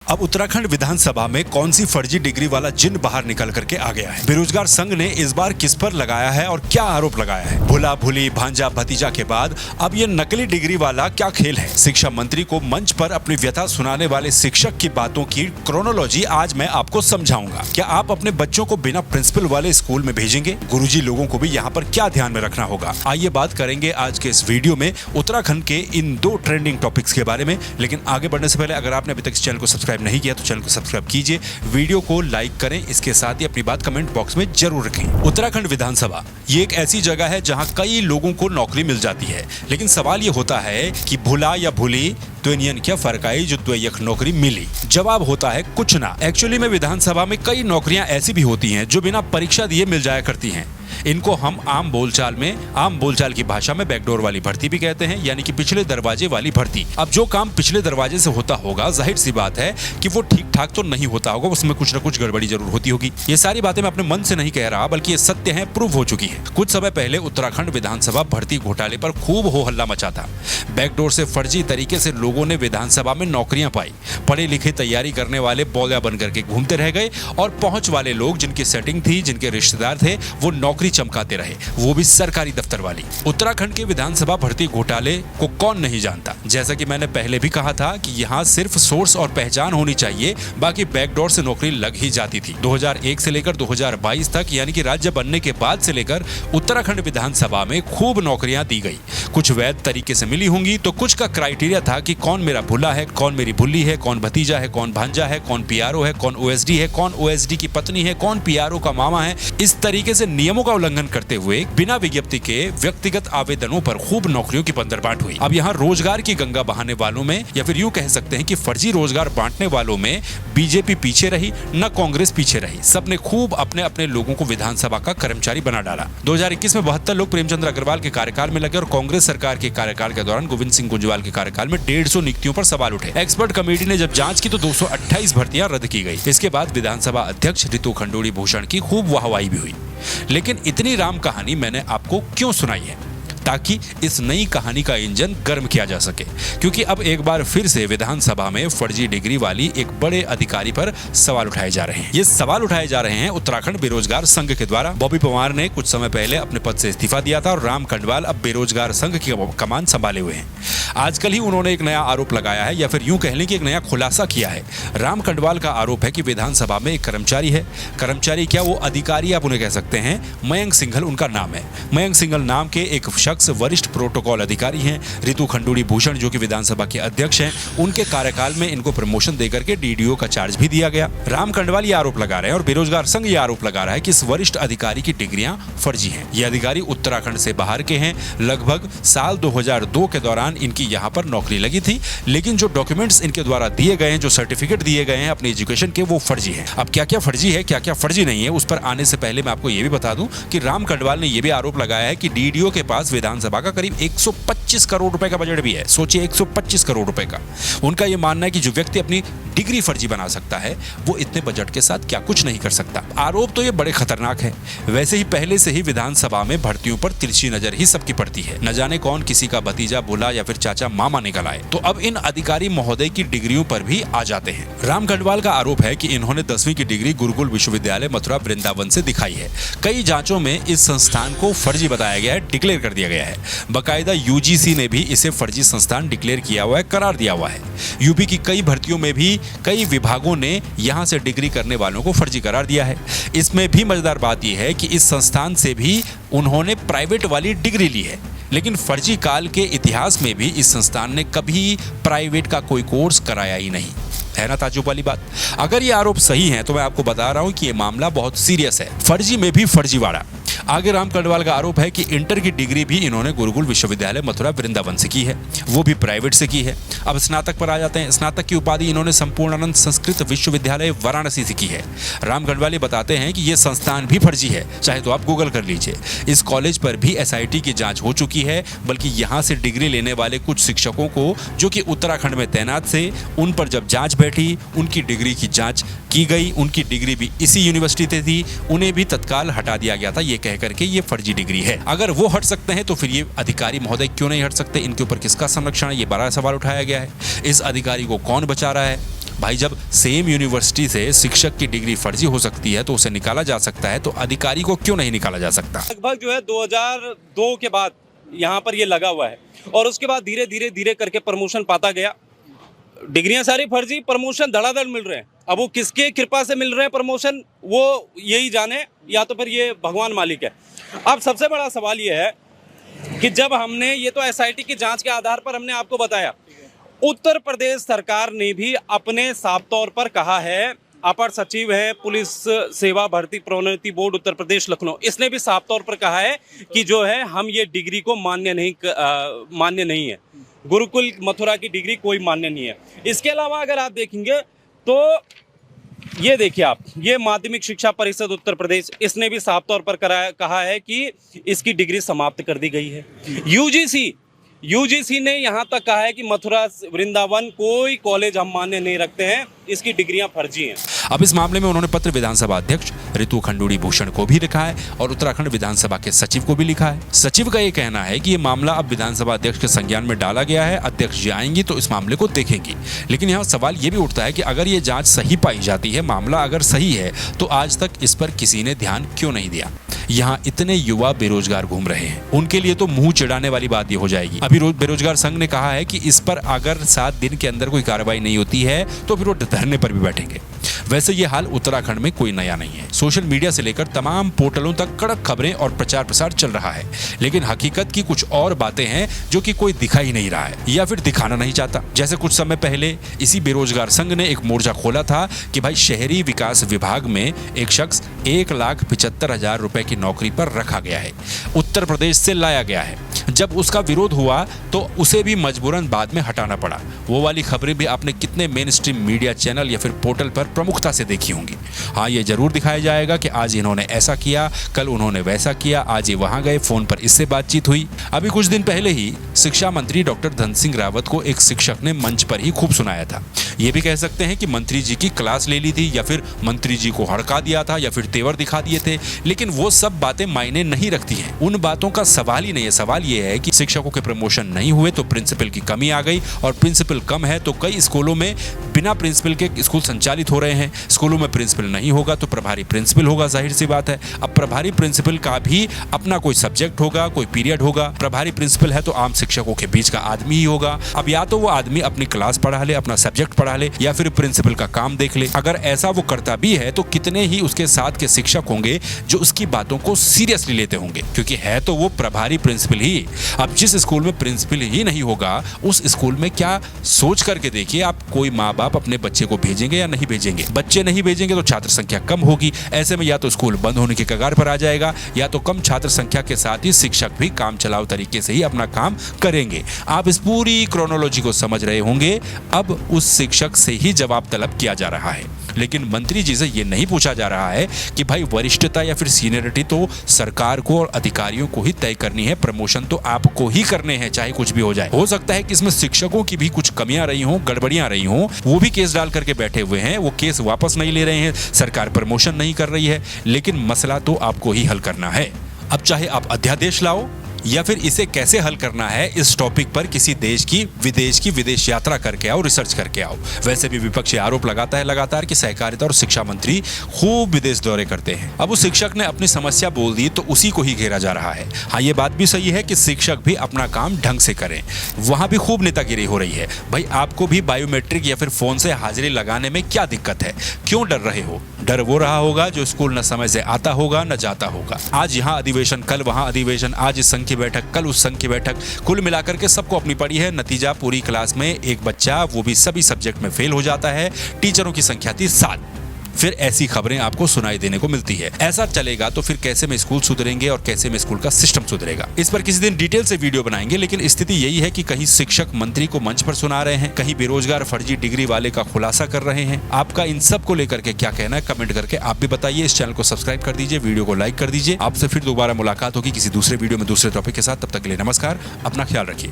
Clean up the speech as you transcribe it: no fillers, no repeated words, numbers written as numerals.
अब उत्तराखंड विधानसभा में कौन सी फर्जी डिग्री वाला जिन बाहर निकल करके आ गया है? बेरोजगार संघ ने इस बार किस पर लगाया है और क्या आरोप लगाया है? भुला भुली भांजा भतीजा के बाद अब ये नकली डिग्री वाला क्या खेल है? शिक्षा मंत्री को मंच पर अपनी व्यथा सुनाने वाले शिक्षक की बातों की क्रोनोलॉजी आज मैं आपको समझाऊंगा। क्या आप अपने बच्चों को बिना प्रिंसिपल वाले स्कूल में भेजेंगे? गुरुजी लोगों को भी यहाँ पर क्या ध्यान में रखना होगा? आइए बात करेंगे आज के इस वीडियो में उत्तराखंड के इन दो ट्रेंडिंग टॉपिक्स के बारे में। लेकिन आगे बढ़ने से पहले अगर आपने अभी तक इस चैनल को सब्सक्राइब नहीं किया तो चैनल को सब्सक्राइब कीजिए, वीडियो को लाइक करें, इसके साथ ही अपनी बात कमेंट बॉक्स में जरूर रखें। उत्तराखंड विधानसभा ये एक ऐसी जगह है जहां कई लोगों को नौकरी मिल जाती है, लेकिन सवाल ये होता है कि भुला या भुली तो इन क्या फर्क आई जो तो एक नौकरी मिली? जवाब होता है कुछ ना। एक्चुअली में विधानसभा में कई नौकरियां ऐसी भी होती हैं जो बिना परीक्षा दिए मिल जाया करती हैं। इनको हम आम बोलचाल की भाषा में बैकडोर वाली भर्ती भी कहते हैं, यानी कि पिछले दरवाजे वाली भर्ती। अब जो काम पिछले दरवाजे से होता होगा, जाहिर सी बात है कि वो ठीक ठाक तो नहीं होता होगा, उसमें कुछ न कुछ गड़बड़ी जरूर होती होगी। ये सारी बातें मैं अपने मन से नहीं कह रहा, बल्कि ये सत्य है, प्रूव हो चुकी है। कुछ समय पहले उत्तराखंड विधानसभा भर्ती घोटाले पर खूब हो हल्ला मचा था। बैकडोर से फर्जी तरीके से लोगों ने विधानसभा में नौकरियां पाई। पढ़े लिखे तैयारी करने वाले बौलिया बनकर के घूमते रह गए और पहुंच वाले लोग, जिनकी सेटिंग थी, जिनके रिश्तेदार थे, वो नौकरी चमकाते रहे, वो भी सरकारी दफ्तर वाली। उत्तराखंड के विधानसभा भर्ती घोटाले को कौन नहीं जानता? जैसा कि मैंने पहले भी कहा था कि यहाँ सिर्फ सोर्स और पहचान होनी चाहिए, बाकी बैकडोर से नौकरी लग ही जाती थी। 2001 से लेकर 2022 तक, यानी कि राज्य बनने के बाद से लेकर उत्तराखंड विधानसभा में खूब नौकरियां दी गई। कुछ वैध तरीके से मिली होंगी तो कुछ का क्राइटेरिया था कि कौन मेरा भुला है, कौन मेरी भुल्ली है, कौन भतीजा है, कौन भांजा है, कौन पीआरओ है, कौन ओएसडी है, कौन ओएसडी की पत्नी है, कौन पीआरओ का मामा है। इस तरीके से नियमों का उल्लंघन करते हुए बिना विज्ञप्ति के व्यक्तिगत आवेदनों पर खूब नौकरियों की पंदरबांट हुई। अब यहाँ रोजगार की गंगा बहाने वालों में, या फिर यूं कह सकते हैं कि फर्जी रोजगार बांटने वालों में बीजेपी पीछे रही, न कांग्रेस पीछे रही। सबने खूब अपने अपने लोगों को विधानसभा का कर्मचारी बना डाला। 2021 में 72 लोग प्रेमचंद्र अग्रवाल के कार्यकाल में लगे और कांग्रेस सरकार के कार्यकाल के दौरान गोविंद सिंह गुंजवाल के कार्यकाल में 150 नियुक्तियों पर सवाल उठे। एक्सपर्ट कमेटी ने जब जांच की तो 228 भर्तियां रद्द की गई। इसके बाद विधानसभा अध्यक्ष रितु खंडूड़ी भूषण की खूब वाहवाही भी हुई। लेकिन इतनी राम कहानी मैंने आपको क्यों सुनाई है? ताकि इस नई कहानी का इंजन गर्म किया जा सके, क्योंकि अब एक बार फिर से विधानसभा में फर्जी डिग्री वाली एक बड़े अधिकारी पर सवाल उठाए जा रहे हैं। ये सवाल उठाए जा रहे हैं उत्तराखंड बेरोजगार संघ के द्वारा। बॉबी पवार ने कुछ समय पहले अपने पद से इस्तीफा दिया था और राम खंडवाल अब बेरोजगार संघ की कमान संभाले हुए हैं। आजकल ही उन्होंने एक नया आरोप लगाया है, या फिर यूं कह लें कि एक नया खुलासा किया है। राम खंडवाल का आरोप है कि विधानसभा में एक कर्मचारी है, कर्मचारी क्या, वो अधिकारी आप उन्हें कह सकते हैं, मयंक सिंघल उनका नाम है। मयंक सिंघल नाम के एक शख्स वरिष्ठ प्रोटोकॉल अधिकारी हैं। रितु खंडूड़ी भूषण जो कि विधानसभा के अध्यक्ष हैं, उनके कार्यकाल में इनको प्रमोशन देकर के डीडीओ का चार्ज भी दिया गया। राम खंडवाल ये आरोप लगा रहे हैं और बेरोजगार संघ ये आरोप लगा रहा है कि इस वरिष्ठ अधिकारी की डिग्रियां फर्जी हैं। ये अधिकारी उत्तराखंड से बाहर के हैं। लगभग साल 2002 के दौरान इनकी यहाँ पर नौकरी लगी थी, लेकिन जो डॉक्यूमेंट्स इनके द्वारा दिए गए हैं, जो सर्टिफिकेट दिए गए हैं अपनी एजुकेशन के, वो फर्जी है। अब क्या क्या फर्जी है, क्या क्या फर्जी नहीं है, उस पर आने से पहले मैं आपको ये भी बता दूं कि राम खंडवाल ने यह भी आरोप लगाया है कि डीडीओ के पास विधानसभा का करीब 125 करोड़ रुपए का बजट भी है। सोचिए 125 करोड़ रुपए का। उनका यह मानना है कि जो व्यक्ति अपनी डिग्री फर्जी बना सकता है, वो इतने बजट के साथ क्या कुछ नहीं कर सकता। आरोप तो ये बड़े खतरनाक है। वैसे ही पहले से ही विधानसभा में भर्तियों पर तिरछी नजर ही सबकी पड़ती है। न जाने कौन किसी का भतीजा, भुला या फिर चाचा मामा निकल आए, तो अब इन अधिकारी महोदय की डिग्रियों पर भी आ जाते हैं। राम खंडवाल का आरोप है कि इन्होंने 10वीं की डिग्री गुरुकुल विश्वविद्यालय मथुरा वृंदावन से दिखाई है। कई जांचों में इस संस्थान को फर्जी बताया गया है, डिक्लेयर कर दिया गया है। बाकायदा यूजीसी ने भी इसे फर्जी संस्थान डिक्लेयर किया हुआ है, करार दिया हुआ है। यूपी की कई भर्तियों में भी कई विभागों ने यहां से डिग्री करने वालों को फर्जी करार दिया है। इसमें भी मजेदार बात यह है कि इस संस्थान से भी उन्होंने प्राइवेट वाली डिग्री ली है, लेकिन फर्जी काल के इतिहास में भी इस संस्थान ने कभी प्राइवेट का कोई कोर्स कराया ही नहीं। है ना ताज्जुब वाली बात? अगर ये आरोप सही है तो मैं आपको बता रहा हूं कि ये मामला बहुत सीरियस है। फर्जी में भी फर्जीवाड़ा। आगे राम खंडवाल का आरोप है कि इंटर की डिग्री भी इन्होंने गुरुकुल विश्वविद्यालय मथुरा वृंदावन से की है, वो भी प्राइवेट से की है। अब स्नातक पर आ जाते हैं। स्नातक की उपाधि इन्होंने संपूर्णानंद संस्कृत विश्वविद्यालय वाराणसी से की है। राम खंडवाल बताते हैं कि ये संस्थान भी फर्जी है, चाहे तो आप गूगल कर लीजिए। इस कॉलेज पर भी एसआईटी की जांच हो चुकी है, बल्कि यहाँ से डिग्री लेने वाले कुछ शिक्षकों को जो कि उत्तराखंड में तैनात थे, उन पर जब जांच बैठी, उनकी डिग्री की जांच की गई। उनकी डिग्री भी इसी यूनिवर्सिटी से थी, उन्हें भी तत्काल हटा दिया गया था, ये कह करके ये फर्जी डिग्री है। अगर वो हट सकते हैं तो फिर ये अधिकारी महोदय क्यों नहीं हट सकते? इनके ऊपर किसका संरक्षण है, ये बड़ा सवाल उठाया गया है। इस अधिकारी को कौन बचा रहा है? भाई जब सेम यूनिवर्सिटी से शिक्षक की डिग्री फर्जी हो सकती है तो उसे निकाला जा सकता है, तो अधिकारी को क्यों नहीं निकाला जा सकता? लगभग जो है 2002 के बाद यहाँ पर ये लगा हुआ है और उसके बाद धीरे धीरे धीरे करके प्रमोशन पाता गया। डिग्रियां सारी फर्जी, प्रमोशन धड़ाधड़ मिल रहे हैं। अब वो किसके कृपा से मिल रहे हैं प्रमोशन, वो यही जाने, या तो फिर ये भगवान मालिक है। अब सबसे बड़ा सवाल ये है कि जब हमने ये तो एसआईटी की जांच के आधार पर हमने आपको बताया, उत्तर प्रदेश सरकार ने भी अपने साफ तौर पर कहा है, अपर सचिव है पुलिस सेवा भर्ती प्रोन्नति बोर्ड उत्तर प्रदेश लखनऊ, इसने भी साफ तौर पर कहा है कि जो है हम ये डिग्री को मान्य नहीं है। गुरुकुल मथुरा की डिग्री कोई मान्य नहीं है। इसके अलावा अगर आप देखेंगे तो ये देखिए आप, ये माध्यमिक शिक्षा परिषद उत्तर प्रदेश, इसने भी साफ तौर पर कहा है कि इसकी डिग्री समाप्त कर दी गई है। यूजीसी ने यहाँ तक कहा है कि मथुरा वृंदावन कोई कॉलेज हम मान्य नहीं रखते हैं, इसकी डिग्रियां फर्जी हैं। अब इस मामले में उन्होंने पत्र विधानसभा अध्यक्ष ऋतु खंडूड़ी भूषण को भी लिखा है और उत्तराखंड विधानसभा के सचिव को भी लिखा है। सचिव का ये कहना है कि ये मामला अब विधानसभा अध्यक्ष के संज्ञान में डाला गया है, अध्यक्ष जी आएंगी तो इस मामले को देखेंगी। लेकिन यहाँ सवाल ये भी उठता है कि अगर ये जांच सही पाई जाती है, मामला अगर सही है, तो आज तक इस पर किसी ने ध्यान क्यों नहीं दिया? यहाँ इतने युवा बेरोजगार घूम रहे हैं, उनके लिए तो मुंह चिढ़ाने वाली बात ये हो जाएगी। अभी बेरोजगार संघ ने कहा है कि इस पर अगर 7 दिन के अंदर कोई कार्रवाई नहीं होती है तो फिर वो धरने पर भी बैठेंगे। वैसे ये हाल उत्तराखंड में कोई नया नहीं है। सोशल मीडिया से लेकर तमाम पोर्टलों तक कड़क खबरें और प्रचार प्रसार चल रहा है, लेकिन हकीकत की कुछ और बातें हैं जो कि कोई दिखा ही नहीं रहा है या फिर दिखाना नहीं चाहता। जैसे कुछ समय पहले इसी बेरोजगार संघ ने एक मोर्चा खोला था कि भाई शहरी विकास विभाग में एक शख्स 1,75,000 रुपए की नौकरी पर रखा गया है, उत्तर प्रदेश से लाया गया है। जब उसका विरोध हुआ तो उसे भी मजबूरन बाद में हटाना पड़ा। वो वाली खबरें भी आपने कितने मेन स्ट्रीम मीडिया चैनल या फिर पोर्टल पर प्रमुखता से देखी होंगी। हाँ, ये जरूर दिखाया जाएगा कि आज इन्होंने ऐसा किया, कल उन्होंने वैसा किया, आज ये वहां गए, फोन पर इससे बातचीत हुई। अभी कुछ दिन पहले ही शिक्षा मंत्री डॉक्टर धन सिंह रावत को एक शिक्षक ने मंच पर ही खूब सुनाया था। ये भी कह सकते हैं कि मंत्री जी की क्लास ले ली थी या फिर मंत्री जी को हड़का दिया था या फिर तेवर दिखा दिए थे, लेकिन वो सब बातें मायने नहीं रखती हैं। उन बातों का सवाल ही नहीं है। सवाल ये है कि शिक्षकों के प्रमोशन नहीं हुए तो प्रिंसिपल की कमी आ गई, और प्रिंसिपल कम है तो कई स्कूलों में बिना प्रिंसिपल के स्कूल संचालित हो रहे हैं। स्कूलों में प्रिंसिपल नहीं होगा तो प्रभारी प्रिंसिपल होगा, जाहिर सी बात है। अब प्रभारी प्रिंसिपल का भी अपना कोई सब्जेक्ट होगा, कोई पीरियड होगा। प्रभारी प्रिंसिपल है तो आम शिक्षकों के बीच का आदमी ही होगा। अब या तो वो आदमी अपनी क्लास पढ़ा ले, अपना सब्जेक्ट पढ़ा ले, या फिर प्रिंसिपल का काम देख ले। अगर ऐसा वो करता भी है तो कितने ही उसके साथ के शिक्षक होंगे जो उसकी बातों को सीरियसली लेते होंगे, क्योंकि है तो वो प्रभारी प्रिंसिपल ही। अब जिस स्कूल में प्रिंसिपल ही नहीं होगा, उस स्कूल में क्या सोच करके देखिए आप, कोई माँ बाप अपने बच्चे को भेजेंगे या नहीं भेजेंगे? बच्चे नहीं भेजेंगे तो छात्र संख्या कम होगी। ऐसे में या तो स्कूल बंद होने के कगार पर आ जाएगा, या तो कम छात्र संख्या के साथ ही शिक्षक भी काम चलाओ तरीके से ही अपना काम करेंगे। आप इस पूरी क्रोनोलॉजी को समझ रहे होंगे। अब उस शिक्षक से ही जवाब तलब किया जा रहा है, लेकिन मंत्री जी से ये नहीं पूछा जा रहा है कि भाई वरिष्ठता या फिर सीनियरिटी तो सरकार को और अधिकारियों को ही तय करनी है, प्रमोशन तो आपको ही करने हैं, चाहे कुछ भी हो जाए। हो सकता है कि इसमें शिक्षकों की भी कुछ कमियां रही हों, गड़बड़ियां रही हों, वो भी केस डाल करके बैठे हुए हैं, वो केस वापस नहीं ले रहे हैं, सरकार प्रमोशन नहीं कर रही है, लेकिन मसला तो आपको ही हल करना है। अब चाहे आप अध्यादेश लाओ या फिर इसे कैसे हल करना है, इस टॉपिक पर किसी देश की विदेश यात्रा करके आओ, रिसर्च करके आओ। वैसे भी विपक्ष आरोप लगाता है लगातार कि सहकारिता और शिक्षा मंत्री खूब विदेश दौरे करते हैं। अब उस शिक्षक ने अपनी समस्या बोल दी तो उसी को ही घेरा जा रहा है। हाँ, ये बात भी सही है कि शिक्षक भी अपना काम ढंग से करें। वहां भी खूब नेतागिरी हो रही है। भाई आपको भी बायोमेट्रिक या फिर फोन से हाजिरी लगाने में क्या दिक्कत है? क्यों डर रहे हो? डर वो रहा होगा जो स्कूल न समय से आता होगा न जाता होगा। आज यहाँ अधिवेशन, कल वहां अधिवेशन, आज इस संघ की बैठक, कल उस संघ की बैठक, कुल मिलाकर के सबको अपनी पड़ी है। नतीजा पूरी क्लास में एक बच्चा, वो भी सभी सब्जेक्ट में फेल हो जाता है। टीचरों की संख्या थी 7। फिर ऐसी खबरें आपको सुनाई देने को मिलती है। ऐसा चलेगा तो फिर कैसे में स्कूल सुधरेंगे और कैसे में स्कूल का सिस्टम सुधरेगा? इस पर किसी दिन डिटेल से वीडियो बनाएंगे, लेकिन स्थिति यही है कि कहीं शिक्षक मंत्री को मंच पर सुना रहे हैं, कहीं बेरोजगार फर्जी डिग्री वाले का खुलासा कर रहे हैं। आपका इन सब को लेकर के क्या कहना है, कमेंट करके आप भी बताइए। इस चैनल को सब्सक्राइब कर दीजिए, वीडियो को लाइक कर दीजिए। आपसे फिर दोबारा मुलाकात होगी किसी दूसरे वीडियो में दूसरे टॉपिक के साथ। तब तक के लिए नमस्कार, अपना ख्याल रखिए।